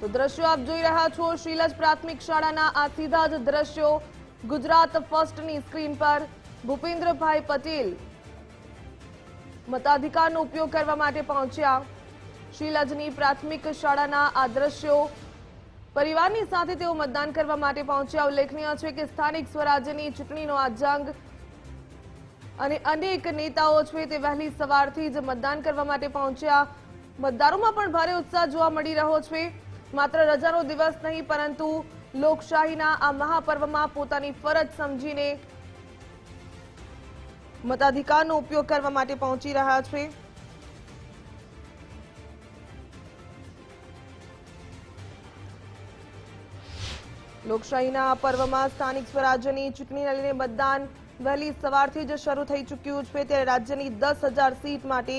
તો દ્રશ્યો આપ જોઈ રહ્યા છો શીલજ પ્રાથમિક શાળાના આ સીધા જ દ્રશ્યો ગુજરાત ફર્સ્ટની સ્ક્રીન પર ભૂપેન્દ્રભાઈ પટેલ મતાધિકારનો ઉપયોગ કરવા માટે પહોંચ્યા। શીલજની પ્રાથમિક શાળાના આ દ્રશ્યો પરિવારની સાથે તેઓ મતદાન કરવા માટે પહોંચ્યા। ઉલ્લેખનીય છે કે સ્થાનિક સ્વરાજ્યની ચૂંટણીનો આ જંગ અને અનેક નેતાઓ છે તે વહેલી સવારથી જ મતદાન કરવા માટે પહોંચ્યા। મતદારોમાં પણ ભારે ઉત્સાહ જોવા મળી રહ્યો છે। માત્ર રજાનો દિવસ નહીં પરંતુ લોકશાહીના આ મહાપર્વમાં પોતાની ફરજ સમજીને મતાધિકારનો ઉપયોગ કરવા માટે પહોંચી રહ્યા છે। લોકશાહીના આ પર્વમાં સ્થાનિક સ્વરાજ્યની ચૂંટણીને લઈને મતદાન વહેલી સવારથી જ શરૂ થઈ ચૂક્યું છે। ત્યારે રાજ્યની 10,000 સીટ માટે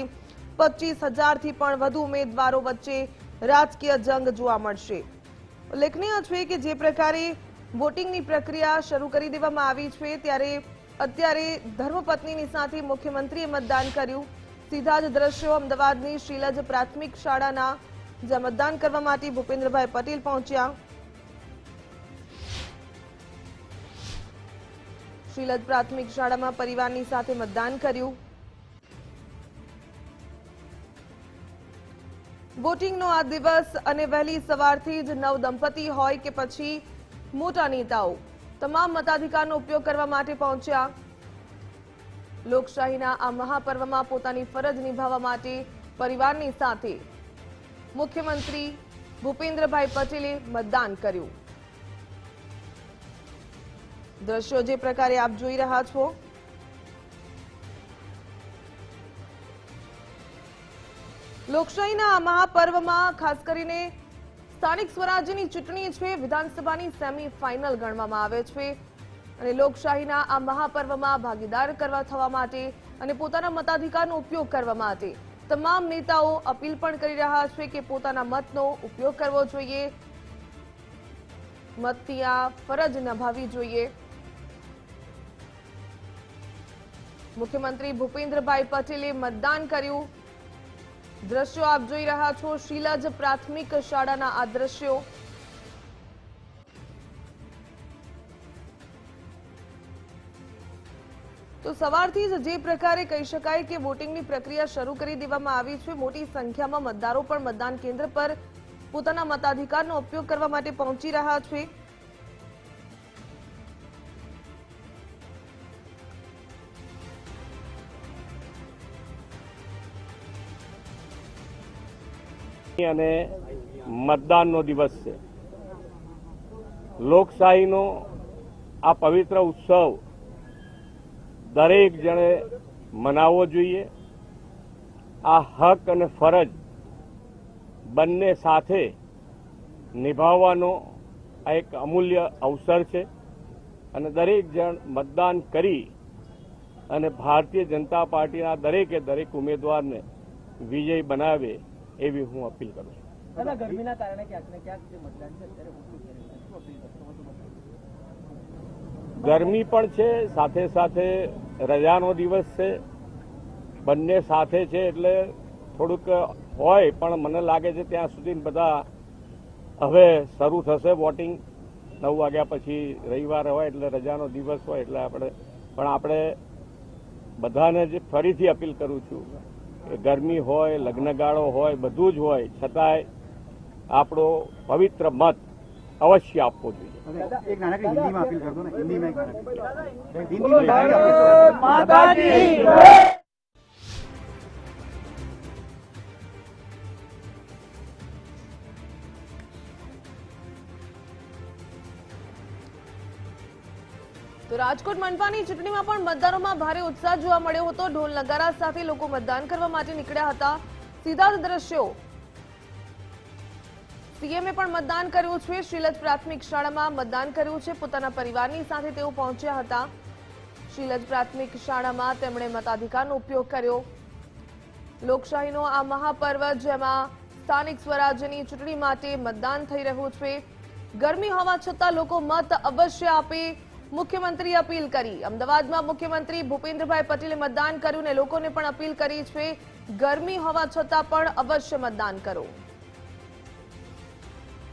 25,000થી પણ વધુ ઉમેદવારો વચ્ચે રાજકીય જંગ જોવા મળશે। ઉલ્લેખનીય છે કે જે પ્રકારે વોટિંગની પ્રક્રિયા શરૂ કરી દેવામાં આવી છે ત્યારે અત્યારે ધર્મપત્નીની સાથે મુખ્યમંત્રીએ મતદાન કર્યું। સીધા જ દ્રશ્યો અમદાવાદની શીલજ પ્રાથમિક શાળાના જ્યાં મતદાન કરવા માટે ભૂપેન્દ્રભાઈ પટેલ પહોંચ્યા। શીલજ પ્રાથમિક શાળામાં પરિવારની સાથે મતદાન કર્યું। વોટિંગનો આ દિવસ અને વહેલી સવારથી જ નવદંપતિ હોય કે પછી મોટા નેતાઓ તમામ મતાધિકારનો ઉપયોગ કરવા માટે પહોંચ્યા। લોકશાહીના આ મહાપર્વમાં પોતાની ફરજ નિભાવવા માટે પરિવારની સાથે મુખ્યમંત્રી ભૂપેન્દ્રભાઈ પટેલે મતદાન કર્યું। દ્રશ્યો જે પ્રકારે આપ જોઈ રહ્યા છો લોકશાહીના આ મહાપર્વમાં ખાસ કરીને સ્થાનિક સ્વરાજ્યની ચૂંટણી છે વિધાનસભાની સેમી ફાઇનલ ગણવામાં આવે છે અને લોકશાહીના આ મહાપર્વમાં ભાગીદાર થવા માટે અને પોતાના મતાધિકારનો ઉપયોગ કરવા માટે તમામ નેતાઓ અપીલ પણ કરી રહ્યા છે કે પોતાના મતનો ઉપયોગ કરવો જોઈએ, મતની આ ફરજ નિભાવવી જોઈએ। મુખ્યમંત્રી ભૂપેન્દ્રભાઈ પટેલે મતદાન કર્યું। દ્રશ્યો આપ જોઈ રહ્યા છો શીલજ પ્રાથમિક શાળાના આ દ્રશ્યો તો સવારથી જ જે પ્રકારે કહી શકાય કે વોટિંગની પ્રક્રિયા શરૂ કરી દેવામાં આવી છે। મોટી સંખ્યામાં મતદારો પણ મતદાન કેન્દ્ર પર પોતાના મતાધિકારનો ઉપયોગ કરવા માટે પહોંચી રહ્યા છે। અને મતદાનનો દિવસ છે। લોકશાહીનો આ પવિત્ર ઉત્સવ દરેક જણે મનાવવો જોઈએ। આ હક અને ફરજ બંને સાથે નિભાવવાનો આ એક અમૂલ્ય અવસર છે અને દરેક જણ મતદાન કરી અને ભારતીય જનતા પાર્ટીના દરેકે દરેક ઉમેદવારને વિજય બનાવે એવી હું અપીલ કરું છું। ગરમીના કારણે ક્યાંક ને ક્યાંક જે મતદાન છે અત્યારે ઓછું કરી ગરમી પણ છે, સાથે સાથે રજાનો દિવસ છે, બંને સાથે છે એટલે થોડુંક હોય પણ મને લાગે છે ત્યાં સુધી બધા હવે શરૂ થશે વોટિંગ 9 વાગ્યા પછી રવિવાર હોય એટલે રજાનો દિવસ હોય એટલે આપણે બધાને જ ફરીથી અપીલ કરું છું ગરમી હોય, લગ્નગાળો હોય, બધું જ હોય છતાંય આપણો પવિત્ર મત અવશ્ય આપવો જોઈએ। એક નાનકડી હિન્દીમાં અપીલ કરતો ને હિન્દીમાં તો રાજકોટ મનપાની ચૂંટણીમાં પણ મતદારોમાં ભારે ઉત્સાહ જોવા મળ્યો હતો। ઢોલ નગારા સાથે લોકો મતદાન કરવા માટે નીકળ્યા હતા। સીધા જ દ્રશ્યો સીએમએ પણ મતદાન કર્યું છે। શીલજ પ્રાથમિક શાળામાં મતદાન કર્યું છે। પોતાના પરિવારની સાથે તેઓ પહોંચ્યા હતા। શીલજ પ્રાથમિક શાળામાં તેમણે મતાધિકારનો ઉપયોગ કર્યો। લોકશાહીનો આ મહાપર્વ જેમાં સ્થાનિક સ્વરાજ્યની ચૂંટણી માટે મતદાન થઈ રહ્યું છે। ગરમી હોવા છતાં લોકો મત અવશ્ય આપે મુખ્યમંત્રી અપીલ કરી। અમદાવાદમાં મુખ્યમંત્રી ભૂપેન્દ્રભાઈ પટેલે મતદાન કર્યું અને લોકોને પણ અપીલ કરી છે ગરમી હોવા છતાં પણ અવશ્ય મતદાન કરો।